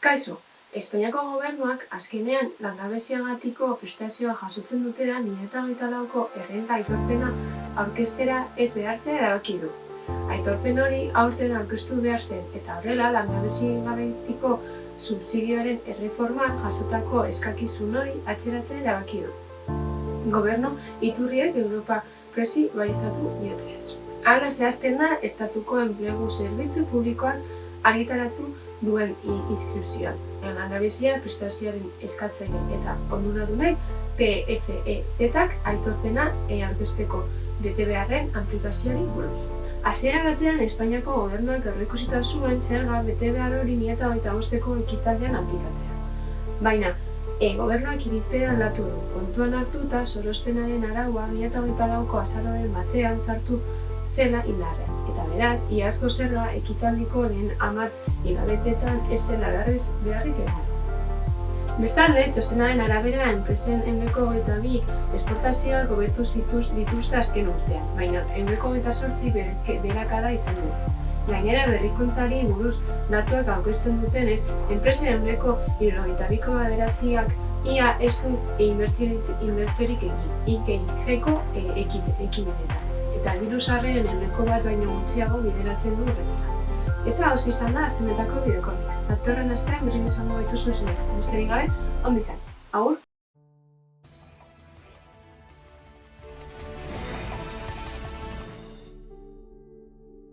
Kaixo, Espainiako gobernuak azkenean langabeziagatiko prestazioa jasotzen dutela 2024ko errenta aitorpena aurkeztera ez behartzea erabaki du. Aitorpen hori aurten aurkeztu behar zen eta horrela langabeziagatiko subsidioaren erreforman jasotako eskakizun hori atzeratzen erabaki du. Gobernu iturriek Europa Pressi baieztatu diotenez. Hala zehazten da estatuko enplegu zerbitzu publikoan argitaratu duen inskripzioan. Langabezia prestazioaren eskatzaile eta onuradunek PFEZ-ak aitorpena aurkezteko betebeharren aplikazioari buruz. Hasiera batean Espainiako gobernuak aurreikusita zuen zerga betebehar hori 2025ko ekitaldian aplikatzea. Baina, gobernuak irizpidea aldatu du, kontuan hartuta sorospenaren araua 2024ko azaroaren batean sartu zela indarrean. Eta beraz, iazko zerga ekitaldiko lehen 10 hilabeteetan ez zela beharrik egon. Bestalde, txostenaren arabera, enpresen ehuneko 22 esportazioak hobetu dituzte azken urtean, baina ehuneko 28 beherakada izan dute. Gainera, berrikuntzari buruz datuak aurkezten dutenez, enpresen ehuneko 72,9ak ia ez du inbertsiorik egin, IGJ-ko ekimenetan. Eta diru-sarreren ehuneko 1 baino gutxiago bideratzen du horretara. Eta hauxe izan da aste honetako bideokonik. Datorren astean berriro izango gaituzu zuzenean. Besterik gabe, ondo izan. Agur!